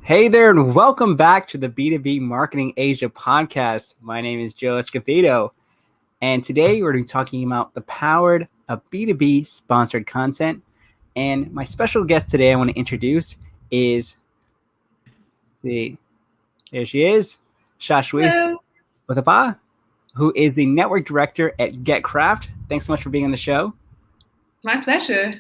Hey there, and welcome back to the B2B Marketing Asia podcast. My name is Joe Escobedo, and today we're going to be talking about the power of B2B sponsored content. And my special guest today I want to introduce is, there she is, Shashwat Hello. Uthappa, who is the network director at GetCraft. Thanks so much for being on the show. My pleasure.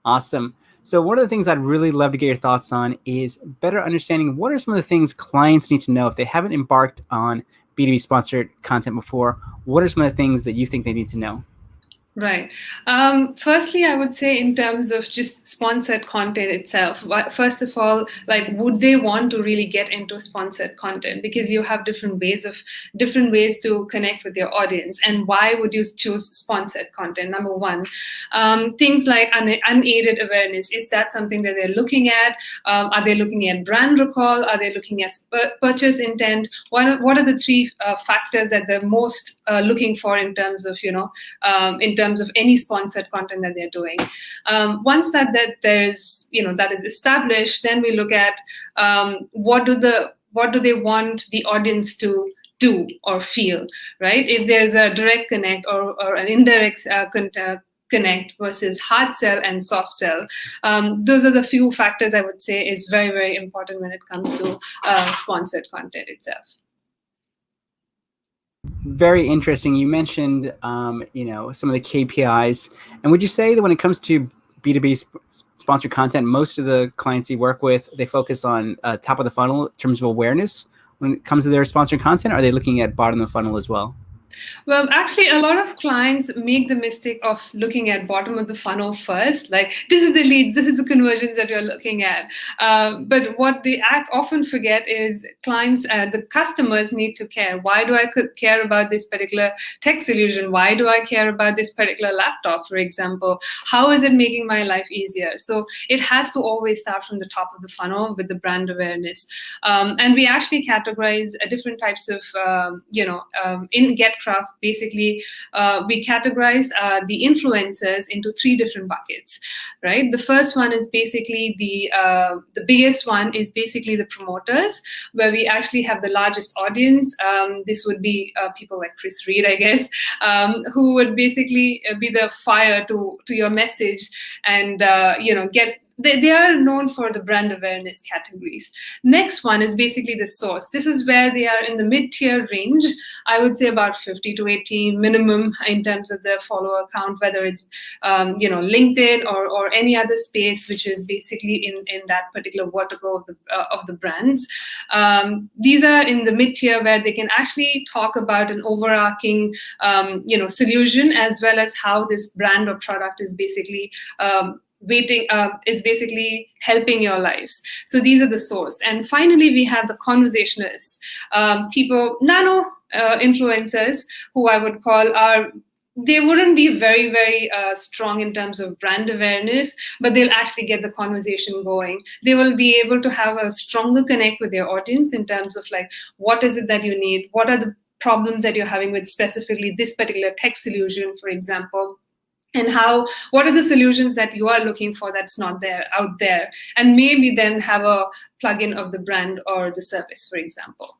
Awesome. So one of the things I'd really love to get your thoughts on is better understanding what are some of the things clients need to know if they haven't embarked on B2B sponsored content before. What are some of the things that you think they need to know? Right. Firstly, I would say in terms of just sponsored content itself, first of all, like, would they want to really get into sponsored content? Because you have different ways to connect with your audience. And why would you choose sponsored content? Number one, things like unaided awareness. Is that something that they're looking at? Are they looking at brand recall? Are they looking at purchase intent? What are the three factors that they're most looking for in terms of, in terms of any sponsored content that they're doing? Once that is established, then we look at what do they want the audience to do or feel, right? If there's a direct connect or an indirect connect versus hard sell and soft sell. Those are the few factors I would say is very, very important when it comes to sponsored content itself. Very interesting. You mentioned, some of the KPIs. And would you say that when it comes to B2B sponsored content, most of the clients you work with, they focus on top of the funnel in terms of awareness when it comes to their sponsored content? Or are they looking at bottom of the funnel as well? Well, actually, a lot of clients make the mistake of looking at bottom of the funnel first. Like, this is the leads, this is the conversions that you're looking at. But what they often forget is the customers need to care. Why do I care about this particular tech solution? Why do I care about this particular laptop, for example? How is it making my life easier? So it has to always start from the top of the funnel with the brand awareness. And we actually categorize different types of, in GetCraft, basically, we categorize the influencers into three different buckets, right? The first one is basically the biggest one is basically the promoters, where we actually have the largest audience. This would be people like Chris Reed, I guess, who would basically be the fire to your message and get. They are known for the brand awareness categories. Next one is basically the source. This is where they are in the mid-tier range. I would say about 50 to 80 minimum in terms of their follower count, whether it's LinkedIn or any other space which is basically in that particular vertical of the brands. These are in the mid-tier where they can actually talk about an overarching solution, as well as how this brand or product is basically is basically helping your lives. So these are the source. And finally, we have the conversationalists, nano influencers, who I would call they wouldn't be very, very strong in terms of brand awareness, but they'll actually get the conversation going. They will be able to have a stronger connect with their audience in terms of, like, what is it that you need? What are the problems that you're having with specifically this particular tech solution, for example? And what are the solutions that you are looking for that's not out there? And maybe then have a plugin of the brand or the service, for example.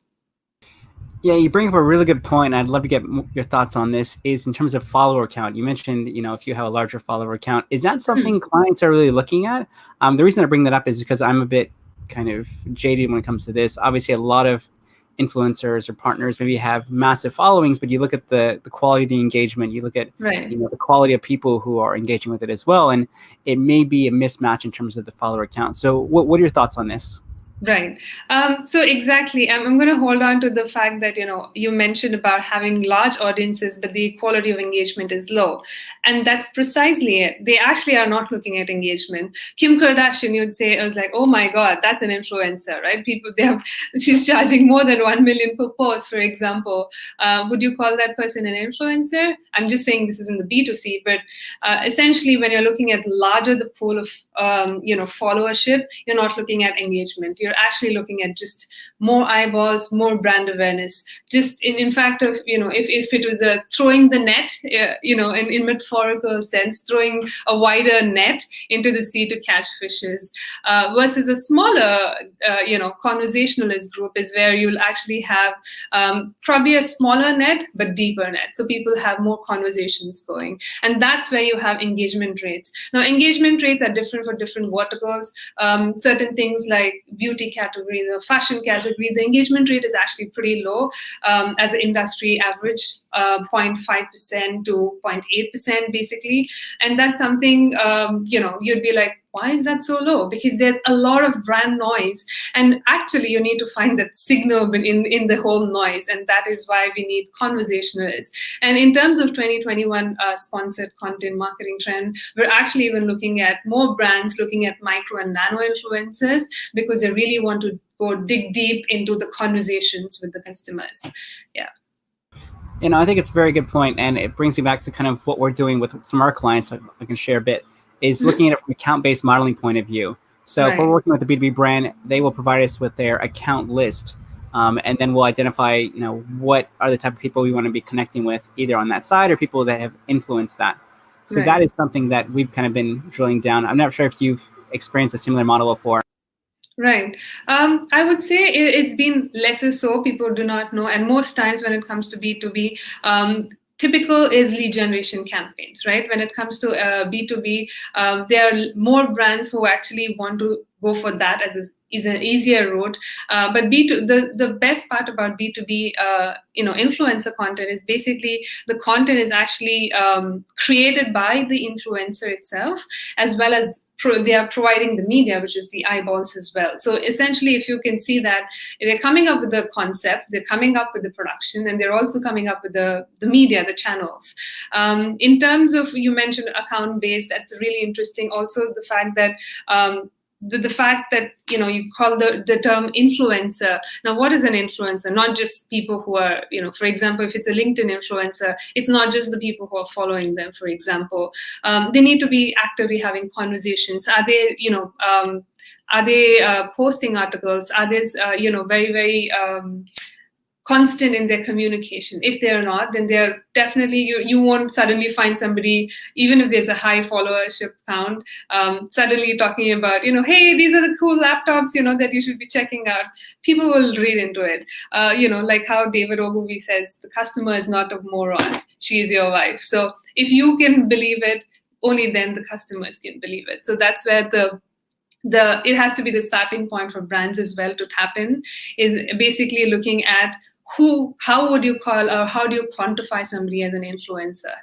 Yeah, you bring up a really good point. I'd love to get your thoughts on this. Is in terms of follower count. You mentioned, if you have a larger follower count, is that something clients are really looking at? The reason I bring that up is because I'm a bit kind of jaded when it comes to this. Obviously, a lot of influencers or partners maybe have massive followings, but you look at the quality of the engagement, you look at the quality of people who are engaging with it as well, and it may be a mismatch in terms of the follower count. So what are your thoughts on this? Right. So exactly, I'm going to hold on to the fact that, you mentioned about having large audiences, but the quality of engagement is low. And that's precisely it. They actually are not looking at engagement. Kim Kardashian, you'd say, I was like, oh my God, that's an influencer, right? She's charging more than 1 million per post, for example. Would you call that person an influencer? I'm just saying this is in the B2C, but essentially when you're looking at larger the pool of, followership, you're not looking at engagement. You're actually looking at just more eyeballs, more brand awareness. Just in fact, if it was a throwing the net, in metaphorical sense, throwing a wider net into the sea to catch fishes, versus a smaller, conversationalist group is where you'll actually have probably a smaller net but deeper net, so people have more conversations going, and that's where you have engagement rates. Now, engagement rates are different for different verticals. Certain things like beauty category, the fashion category, the engagement rate is actually pretty low, as an industry average, 0.5% to 0.8% basically, and that's something you'd be like, why is that so low? Because there's a lot of brand noise, and actually you need to find that signal in the whole noise, and that is why we need conversationalists. And in terms of 2021 sponsored content marketing trend, we're actually even looking at more brands looking at micro and nano influencers, because they really want to go dig deep into the conversations with the customers. Yeah. I think it's a very good point, and it brings me back to kind of what we're doing with some of our clients. I can share a bit. Is looking at it from an account-based modeling point of view. So if we're working with a B2B brand, they will provide us with their account list, and then we'll identify, what are the type of people we want to be connecting with, either on that side or people that have influenced that. So that is something that we've kind of been drilling down. I'm not sure if you've experienced a similar model before. Right. I would say it's been lesser so. People do not know. And most times when it comes to B2B, typical is lead generation campaigns, right? When it comes to B2B, there are more brands who actually want to go for that as an easier route. But the best part about B2B, influencer content is basically the content is actually created by the influencer itself, as well as they are providing the media, which is the eyeballs as well. So essentially, if you can see that they're coming up with the concept, they're coming up with the production, and they're also coming up with the media, the channels. In terms of, you mentioned account-based, that's really interesting. Also, the fact that the fact that you call the term influencer. Now, what is an influencer? Not just people who are, for example, if it's a LinkedIn influencer, it's not just the people who are following them, for example. They need to be actively having conversations. Are they posting articles? Are they very, very constant in their communication? If they're not, then they're definitely, you won't suddenly find somebody, even if there's a high followership count, suddenly talking about, hey, these are the cool laptops, that you should be checking out. People will read into it. Like how David Ogilvy says, the customer is not a moron. She is your wife. So if you can believe it, only then the customers can believe it. So that's where it has to be the starting point for brands as well to tap in, is basically looking at how would you call, or how do you quantify somebody as an influencer?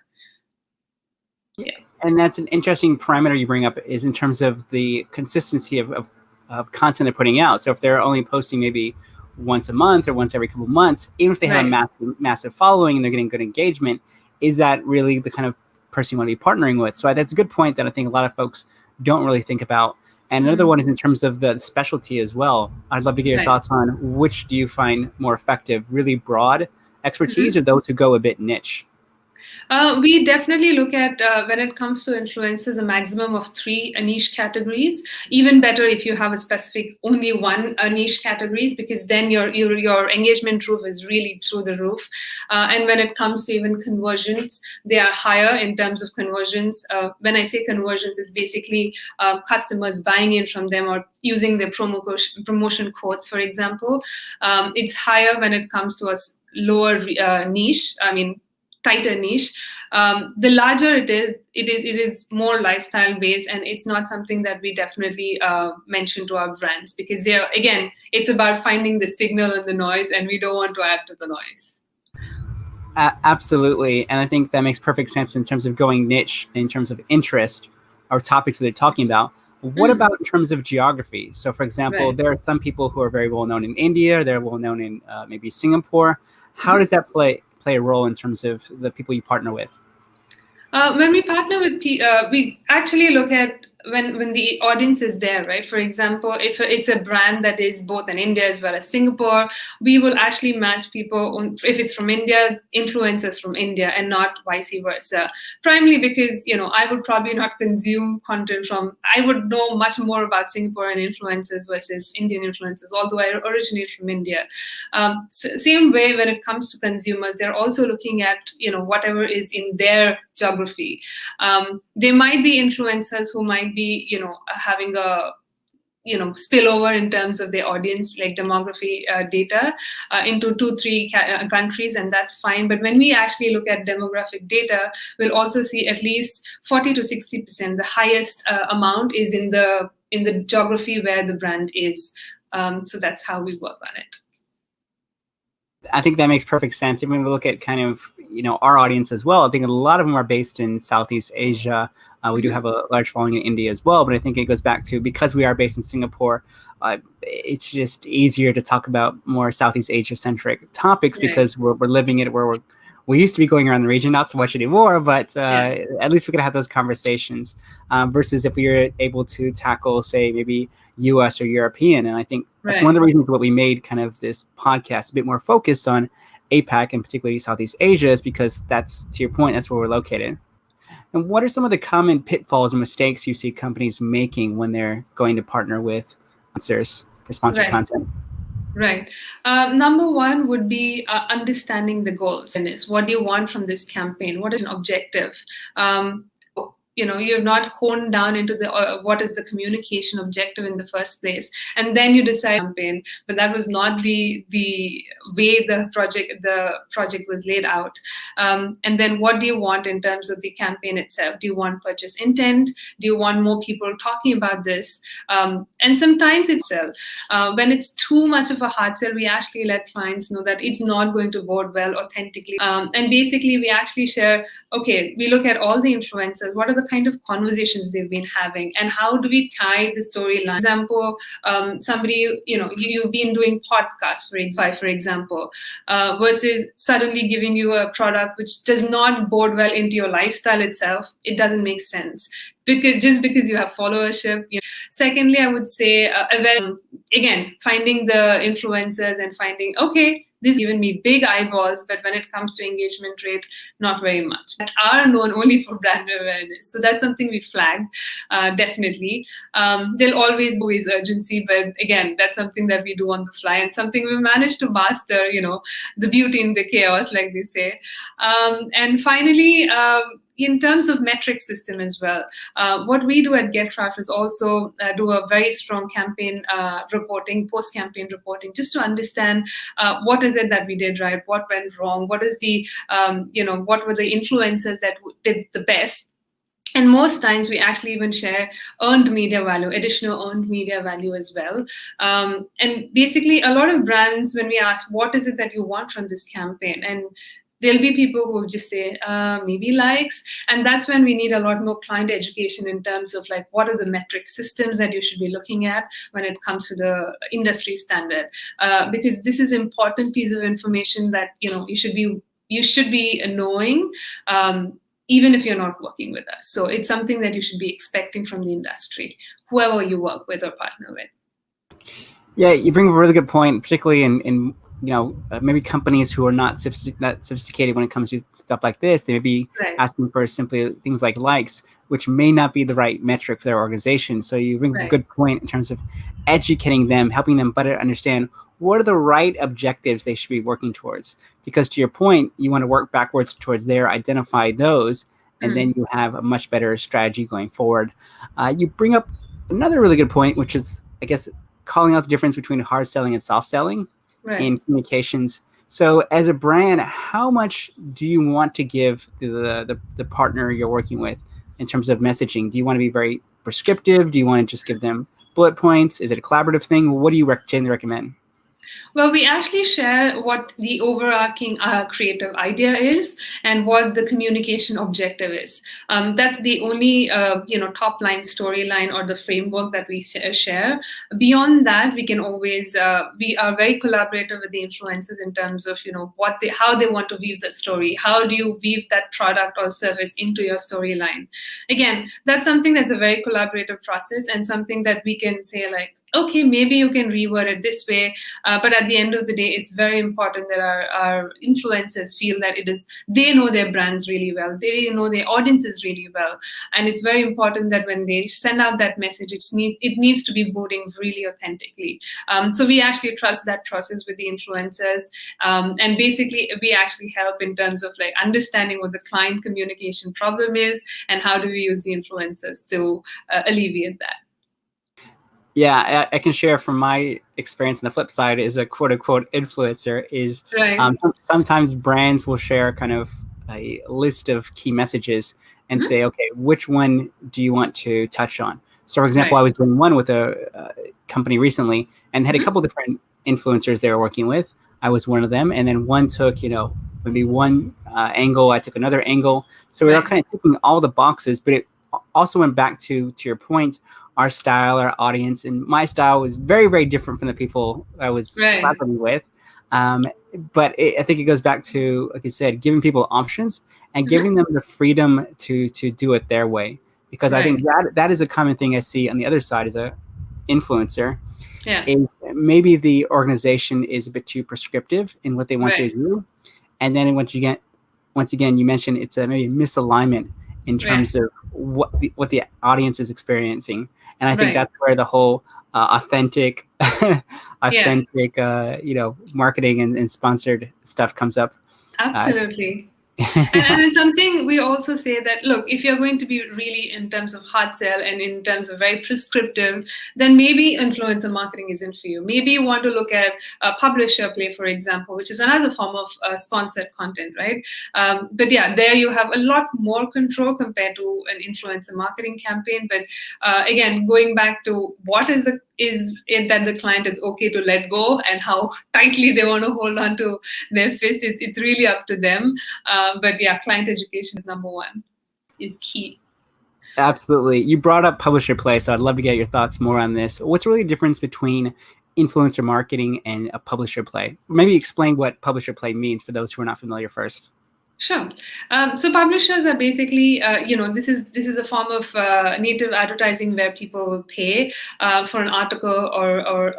Yeah. And that's an interesting parameter you bring up, is in terms of the consistency of content they're putting out. So if they're only posting maybe once a month or once every couple of months, even if they have a massive following and they're getting good engagement, is that really the kind of person you want to be partnering with? So that's a good point that I think a lot of folks don't really think about. And another one is in terms of the specialty as well. I'd love to get your thoughts on which do you find more effective, really broad expertise or those who go a bit niche? We definitely look at, when it comes to influencers, a maximum of 3 niche categories. Even better if you have a specific only one niche categories, because then your engagement roof is really through the roof. And when it comes to even conversions, they are higher in terms of conversions. When I say conversions, it's basically customers buying in from them or using their promotion codes, for example. It's higher when it comes to a lower niche. Tighter niche. The larger it is more lifestyle based, and it's not something that we definitely mention to our brands, because again, it's about finding the signal in the noise, and we don't want to add to the noise. Absolutely, and I think that makes perfect sense in terms of going niche, in terms of interest or topics that they're talking about. What about in terms of geography? So, for example, there are some people who are very well known in India. They're well known in maybe Singapore. How does that play a role in terms of the people you partner with? When we partner with, we actually look at when the audience is there, right? For example, if it's a brand that is both in India as well as Singapore, we will actually match people if it's from India, influencers from India, and not vice versa. Primarily because I would probably not consume content from. I would know much more about Singaporean influencers versus Indian influencers, although I originate from India. Same way when it comes to consumers, they're also looking at whatever is in their geography. There might be influencers who might be having a spillover in terms of their audience, like demography data into 2-3 countries, and that's fine. But when we actually look at demographic data, we'll also see at least 40 to 60%. The highest amount is in the geography where the brand is. So that's how we work on it. I think that makes perfect sense. And when we look at kind of, our audience as well, I think a lot of them are based in Southeast Asia. We do have a large following in India as well, but I think it goes back to, because we are based in Singapore, it's just easier to talk about more Southeast Asia-centric topics, right? Because we're living it, where we used to be going around the region, not so much anymore, but at least we could have those conversations versus if we were able to tackle, say, maybe US or European. And I think that's one of the reasons that we made kind of this podcast a bit more focused on APAC and particularly Southeast Asia, is because that's, to your point, that's where we're located. And what are some of the common pitfalls and mistakes you see companies making when they're going to partner with sponsors for sponsored content? Right. Number one would be understanding the goals. What do you want from this campaign? What is an objective? You have not honed down into the what is the communication objective in the first place, and then you decide campaign. But that was not the way the project was laid out. And then what do you want in terms of the campaign itself? Do you want purchase intent? Do you want more people talking about this? And sometimes it's sell. When it's too much of a hard sell, we actually let clients know that it's not going to bode well authentically. And basically, we actually share. Okay, we look at all the influencers. What are the kind of conversations they've been having, and how do we tie the storyline? For example, somebody, you've been doing podcasts, for example, versus suddenly giving you a product which does not bode well into your lifestyle itself. It doesn't make sense. Because you have followership. Secondly, I would say, again, finding the influencers and finding, okay, this given me big eyeballs, but when it comes to engagement rate, not very much. That are known only for brand awareness. So that's something we flagged, definitely. There'll always be urgency, but again, that's something that we do on the fly and something we managed to master, the beauty in the chaos, like they say. And finally, in terms of metric system as well, what we do at GetCraft is also do a very strong campaign reporting, post-campaign reporting, just to understand what is it that we did right, what went wrong, what is the, what were the influencers that did the best. And most times we actually even share earned media value, additional earned media value as well. And basically a lot of brands, when we ask, what is it that you want from this campaign? And there'll be people who will just say, maybe likes. And that's when we need a lot more client education in terms of like, what are the metric systems that you should be looking at when it comes to the industry standard? Because this is an important piece of information that, you should be knowing, even if you're not working with us. So it's something that you should be expecting from the industry, whoever you work with or partner with. Yeah, you bring up a really good point, particularly in maybe companies who are not sophisticated when it comes to stuff like this. They may be asking for simply things like likes, which may not be the right metric for their organization. So you bring a good point in terms of educating them, helping them better understand what are the right objectives they should be working towards. Because to your point, you want to work backwards towards there, identify those, and then you have a much better strategy going forward. You bring up another really good point, which is, I guess, calling out the difference between hard selling and soft selling. In communications. So as a brand, how much do you want to give the partner you're working with in terms of messaging? Do you want to be very prescriptive? Do you want to just give them bullet points? Is it a collaborative thing? What do you generally recommend? Well, we actually share what the overarching creative idea is and what the communication objective is. That's the only top line storyline or the framework that we share. Beyond that, we can always we are very collaborative with the influencers in terms of how they want to weave the story. How do you weave that product or service into your storyline? Again, that's something that's a very collaborative process and something that we can say like, okay, maybe you can reword it this way, but at the end of the day, it's very important that our influencers feel that they know their brands really well, they know their audiences really well, and it's very important that when they send out that message, it needs to be boding really authentically. So we actually trust that process with the influencers, and basically we actually help in terms of like understanding what the client communication problem is and how do we use the influencers to alleviate that. Yeah, I can share from my experience. On the flip side, is a quote unquote influencer is Right. Sometimes brands will share kind of a list of key messages and say, okay, which one do you want to touch on? So, for example, Right. I was doing one with a company recently and had a couple different influencers they were working with. I was one of them, and then one took maybe one angle. I took another angle. So we were kind of ticking all the boxes, but it also went back to your point. Our style, our audience, and my style was very, very different from the people I was collaborating with. But I think it goes back to, like you said, giving people options and giving them the freedom to do it their way. Because I think that is a common thing I see on the other side as a influencer. Is maybe the organization is a bit too prescriptive in what they want you to do, and then once again, you mentioned it's a maybe misalignment in terms of what the audience is experiencing. And I think that's where the whole authentic marketing and sponsored stuff comes up. Absolutely. And it's something we also say that, look, if you're going to be really in terms of hard sell and in terms of very prescriptive, then maybe influencer marketing isn't for you. Maybe you want to look at a publisher play, for example, which is another form of sponsored content, right? But yeah, there you have a lot more control compared to an influencer marketing campaign. But again, going back to what is it that the client is okay to let go and how tightly they want to hold on to their fist, it's really up to them. But yeah, client education is number one, is key. Absolutely. You brought up publisher play, so I'd love to get your thoughts more on this. What's really the difference between influencer marketing and a publisher play? Maybe explain what publisher play means for those who are not familiar first. Sure. So publishers are basically, this is a form of native advertising where people will pay for an article or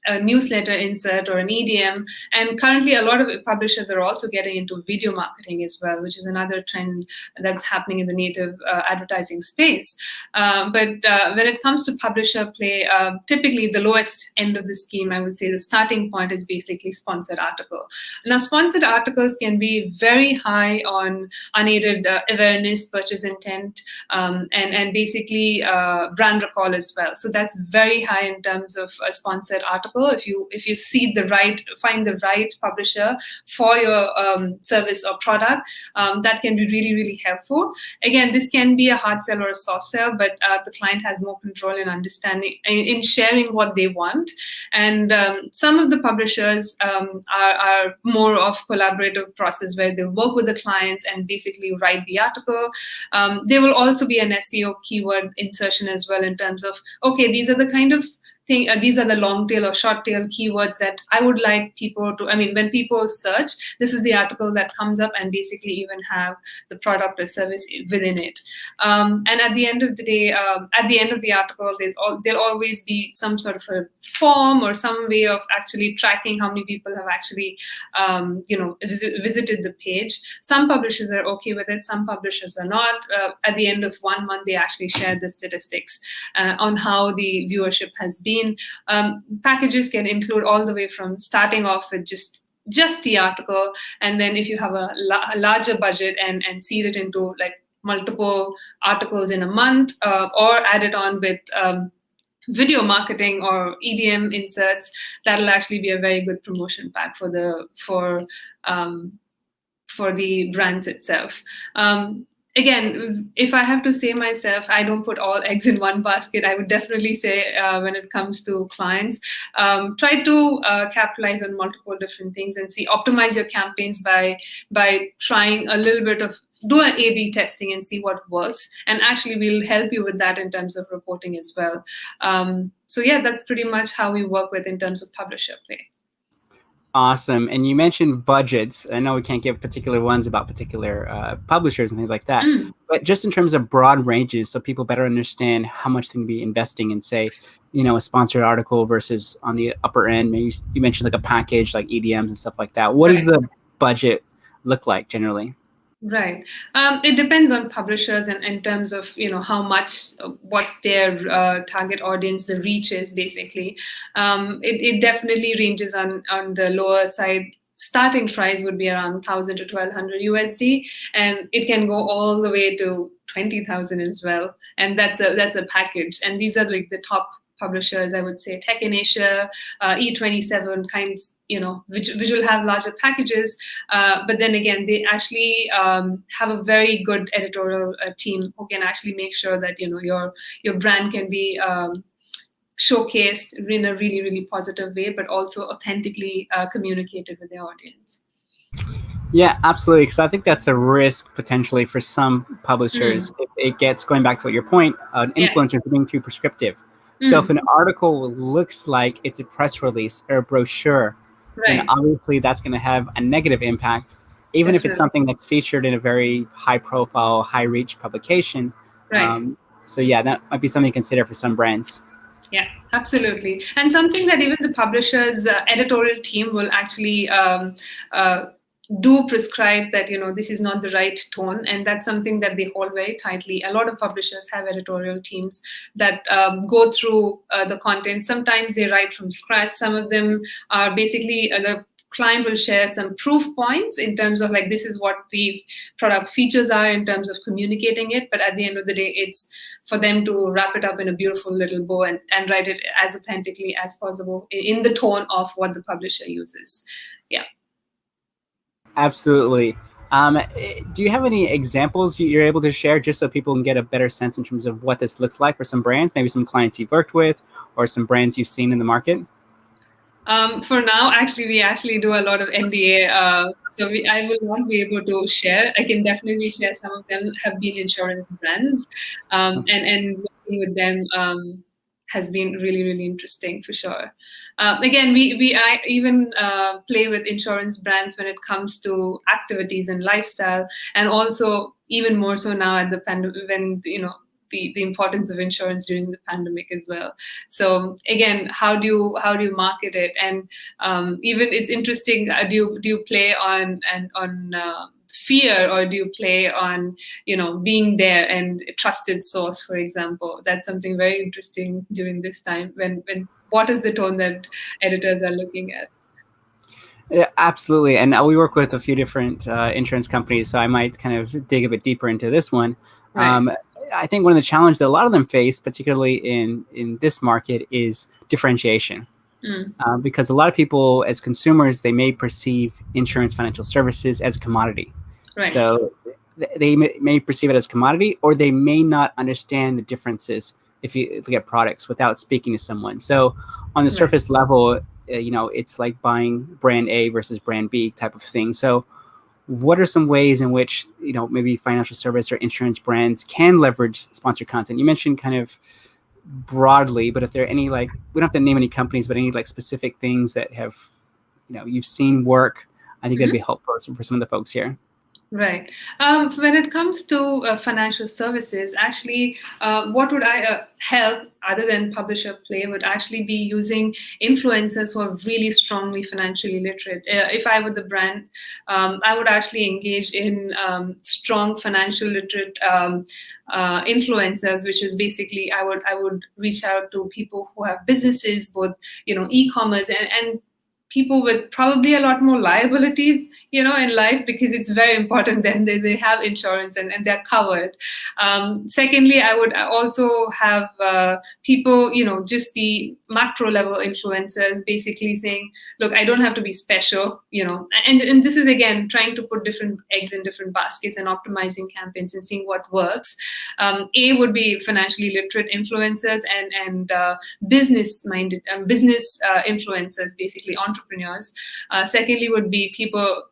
a newsletter insert or an EDM. And currently, a lot of publishers are also getting into video marketing as well, which is another trend that's happening in the native advertising space. But when it comes to publisher play, typically the lowest end of the scheme, I would say the starting point is basically sponsored article. Now, sponsored articles can be very high on unaided awareness, purchase intent, and basically brand recall as well. So that's very high in terms of a sponsored article. If you find the right publisher for your service or product, that can be really, really helpful. Again, this can be a hard sell or a soft sell, but the client has more control in understanding, in sharing what they want. And some of the publishers are more of collaborative process where they work with the clients and basically write the article. There will also be an SEO keyword insertion as well in terms of, okay, these are the kind of these are the long tail or short tail keywords that I would like people to, when people search, this is the article that comes up, and basically even have the product or service within it. And at the end of the day, at the end of the article, there'll always be some sort of a form or some way of actually tracking how many people have actually visited the page. Some publishers are okay with it, some publishers are not. At the end of 1 month, they actually share the statistics on how the viewership has been. Packages can include all the way from starting off with just the article, and then if you have a larger budget and seed it into like multiple articles in a month, or add it on with video marketing or EDM inserts, that'll actually be a very good promotion pack for the brands itself. again, if I have to say myself, I don't put all eggs in one basket. I would definitely say when it comes to clients, try to capitalize on multiple different things and see optimize your campaigns by trying a little bit of do an A/B testing and see what works. And actually, we'll help you with that in terms of reporting as well. So yeah, that's pretty much how we work with in terms of publisher play. Awesome. And you mentioned budgets. I know we can't give particular ones about particular publishers and things like that, but just in terms of broad ranges, so people better understand how much they can be investing in, say, a sponsored article versus on the upper end. Maybe you mentioned like a package like EDMs and stuff like that. What does the budget look like generally? Right. It depends on publishers and in terms of how much what their target audience, the reach is basically. It definitely ranges on the lower side. Starting price would be around 1,000 to 1,200 USD, and it can go all the way to 20,000 as well. And that's a package. And these are like the top publishers, I would say, Tech in Asia, E27 kinds, which will have larger packages. But then again, they actually have a very good editorial team who can actually make sure that your brand can be showcased in a really, really positive way, but also authentically communicated with their audience. Yeah, absolutely. Because I think that's a risk potentially for some publishers. If it gets, going back to your point, an influencer being too prescriptive. So if an article looks like it's a press release or a brochure, then obviously that's going to have a negative impact, even if it's something that's featured in a very high profile, high reach publication. So yeah, that might be something to consider for some brands. Yeah, absolutely. And something that even the publisher's editorial team will actually do prescribe that, this is not the right tone. And that's something that they hold very tightly. A lot of publishers have editorial teams that go through the content. Sometimes they write from scratch. Some of them are basically the client will share some proof points in terms of like, this is what the product features are in terms of communicating it. But at the end of the day, it's for them to wrap it up in a beautiful little bow and write it as authentically as possible in the tone of what the publisher uses. Yeah. Absolutely. Do you have any examples you're able to share just so people can get a better sense in terms of what this looks like for some brands, maybe some clients you've worked with or some brands you've seen in the market? For now, we actually do a lot of NDA, so I will not be able to share. I can definitely share some of them have been insurance brands, and working with them has been really, really interesting for sure. Again, I even play with insurance brands when it comes to activities and lifestyle, and also even more so now at the pandemic when the importance of insurance during the pandemic as well. So again, how do you market it? And even it's interesting. Do you play on fear, or do you play on being there and a trusted source, for example? That's something very interesting during this time. When what is the tone that editors are looking at? Yeah, absolutely. And we work with a few different insurance companies, so I might kind of dig a bit deeper into this one. I think one of the challenges that a lot of them face, particularly in this market, is differentiation. Because a lot of people, as consumers, they may perceive insurance financial services as a commodity. So they may perceive it as commodity, or they may not understand the differences if you look at products without speaking to someone. So on the surface level, it's like buying brand A versus brand B type of thing. So what are some ways in which, maybe financial service or insurance brands can leverage sponsored content? You mentioned kind of broadly, but if there are any, like, we don't have to name any companies, but any like specific things that have, you've seen work, I think that'd be helpful for some of the folks here. Right. When it comes to financial services, actually, what would I help other than publisher play would actually be using influencers who are really strongly financially literate. If I were the brand, I would actually engage in strong financial literate influencers, which is basically I would reach out to people who have businesses, both e-commerce and people with probably a lot more liabilities, in life, because it's very important then they have insurance and they're covered. Secondly, I would also have people, just the macro level influencers basically saying, look, I don't have to be special, and this is again trying to put different eggs in different baskets and optimizing campaigns and seeing what works. A would be financially literate influencers and business minded business influencers, basically entrepreneurs. Secondly would be people,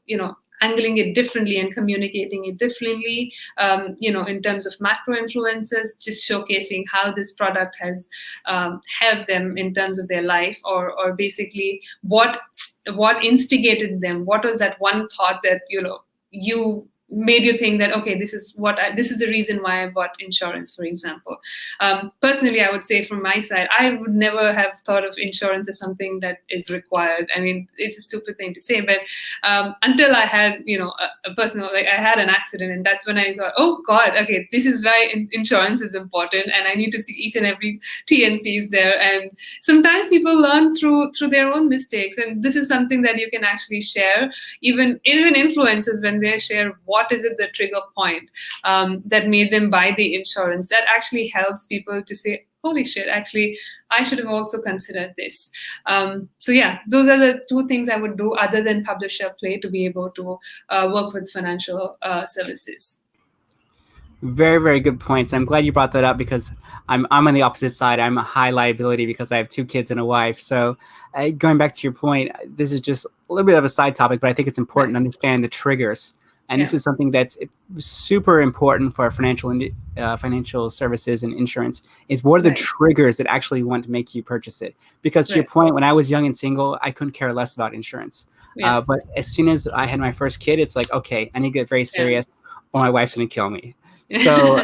angling it differently and communicating it differently, in terms of macro influencers, just showcasing how this product has helped them in terms of their life, or basically what instigated them, what was that one thought that you made you think that, okay, this is the reason why I bought insurance, for example. Personally, I would say from my side, I would never have thought of insurance as something that is required. I mean, it's a stupid thing to say, but until I had, a personal, like I had an accident, and that's when I thought, oh God, okay, this is why insurance is important, and I need to see each and every T and C's there. And sometimes people learn through their own mistakes, and this is something that you can actually share. Even influencers, when they share what is it the trigger point that made them buy the insurance, that actually helps people to say, holy shit, actually, I should have also considered this. So yeah, those are the two things I would do other than publisher play to be able to work with financial services. Very, very good points. I'm glad you brought that up, because I'm on the opposite side. I'm a high liability because I have 2 kids and a wife. So going back to your point, this is just a little bit of a side topic, but I think it's important to understand the triggers. And this is something that's super important for financial services and insurance, is what are the triggers that actually want to make you purchase it? Because to your point, when I was young and single, I couldn't care less about insurance. But as soon as I had my first kid, it's like, okay, I need to get very serious or my wife's going to kill me. So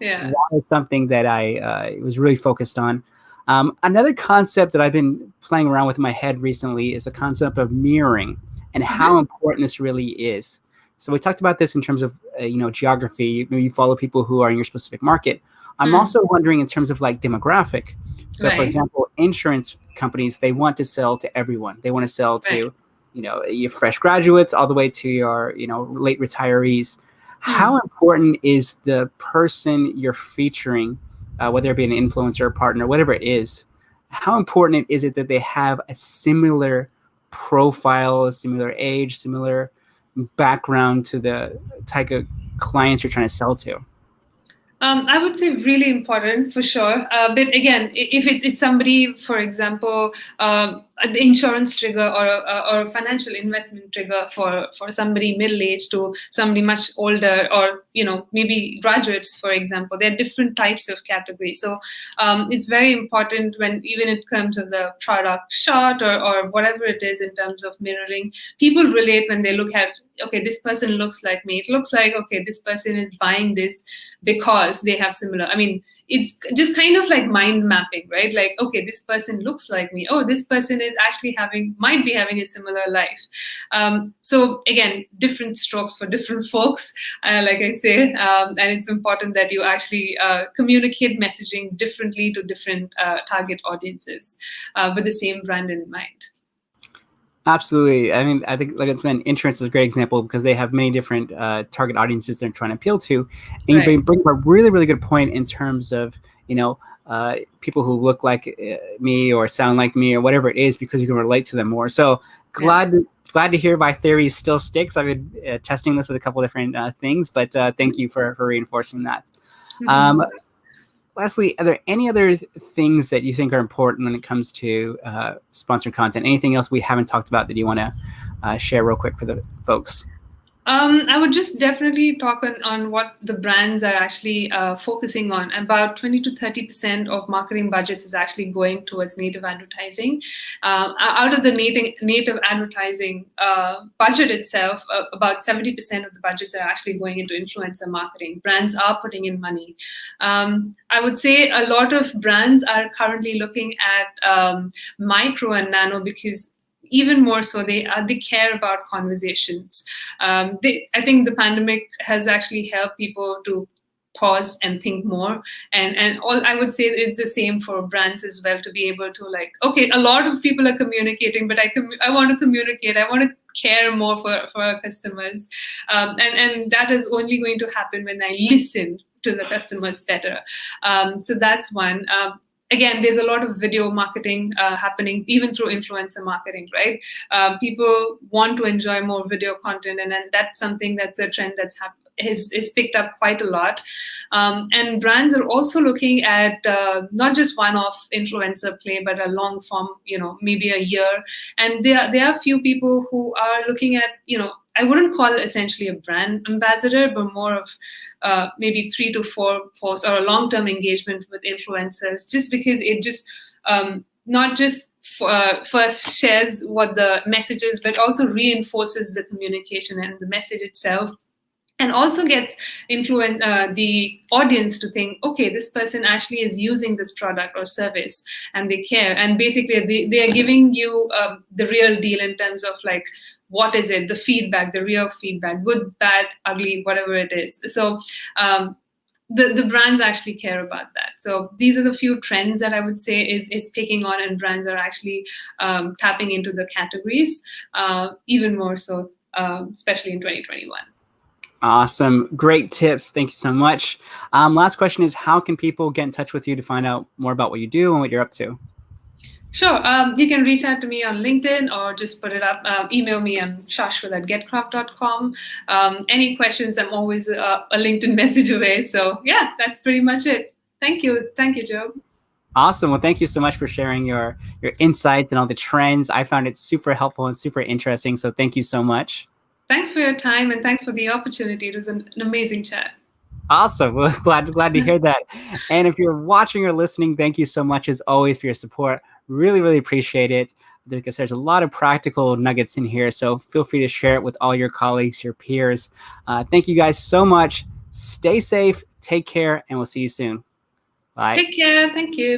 that is something that I was really focused on. Another concept that I've been playing around with in my head recently is the concept of mirroring and how important this really is. So we talked about this in terms of, geography. Maybe you follow people who are in your specific market. I'm also wondering in terms of like demographic. So for example, insurance companies, they want to sell to everyone. They want to sell to, your fresh graduates all the way to your, late retirees. How important is the person you're featuring, whether it be an influencer or partner, whatever it is, how important is it that they have a similar profile, a similar age, similar background to the type of clients you're trying to sell to? I would say really important for sure. But again, if it's somebody, for example, the insurance trigger or a financial investment trigger for somebody middle-aged to somebody much older, or maybe graduates, for example, there are different types of categories. So it's very important when even it comes to the product shot or whatever it is in terms of mirroring, people relate when they look at, okay, this person looks like me. It looks like, okay, this person is buying this because they have similar. I mean, it's just kind of like mind mapping, right? Like, okay, this person looks like me. Oh, this person is actually might be having a similar life. So again, different strokes for different folks, like I say, and it's important that you actually communicate messaging differently to different target audiences with the same brand in mind. Absolutely. I mean, I think, like it's been, insurance is a great example because they have many different target audiences they're trying to appeal to. And you bring up a really, really good point in terms of, people who look like me or sound like me or whatever it is, because you can relate to them more. So glad to hear my theory still sticks. I've been testing this with a couple different things, but thank you for reinforcing that. Lastly, are there any other things that you think are important when it comes to sponsored content? Anything else we haven't talked about that you want to share real quick for the folks? I would just definitely talk on what the brands are actually focusing on. About 20 to 30% of marketing budgets is actually going towards native advertising. Out of the native advertising budget itself, about 70% of the budgets are actually going into influencer marketing. Brands are putting in money. I would say a lot of brands are currently looking at micro and nano, because even more so, they care about conversations. I think the pandemic has actually helped people to pause and think more. And all I would say it's the same for brands as well, to be able to like, okay, a lot of people are communicating, but I want to communicate, I want to care more for our customers, and that is only going to happen when I listen to the customers better. So that's one. Again, there's a lot of video marketing happening, even through influencer marketing, right? People want to enjoy more video content, and then that's something that's a trend that's is picked up quite a lot. And brands are also looking at not just one-off influencer play, but a long form, maybe a year. And there are few people who are looking at, I wouldn't call it essentially a brand ambassador, but more of maybe 3 to 4 posts or a long-term engagement with influencers, just because it just not just first shares what the message is, but also reinforces the communication and the message itself. And also gets the audience to think, okay, this person actually is using this product or service and they care. And basically they are giving you the real deal in terms of like, what is it, the feedback, the real feedback, good, bad, ugly, whatever it is. So the brands actually care about that. So these are the few trends that I would say is picking on, and brands are actually tapping into the categories even more so, especially in 2021. Awesome. Great tips. Thank you so much. Last question is, how can people get in touch with you to find out more about what you do and what you're up to? Sure. You can reach out to me on LinkedIn or just put it up. Email me on shashwat@getcraft.com. Any questions, I'm always a LinkedIn message away. So yeah, that's pretty much it. Thank you. Thank you, Joe. Awesome. Well, thank you so much for sharing your insights and all the trends. I found it super helpful and super interesting. So thank you so much. Thanks for your time, and thanks for the opportunity. It was an amazing chat. Awesome. Well, glad to hear that. And if you're watching or listening, thank you so much as always for your support. Really, really appreciate it. Because there's a lot of practical nuggets in here. So feel free to share it with all your colleagues, your peers. Thank you guys so much. Stay safe, take care, and we'll see you soon. Bye. Take care. Thank you.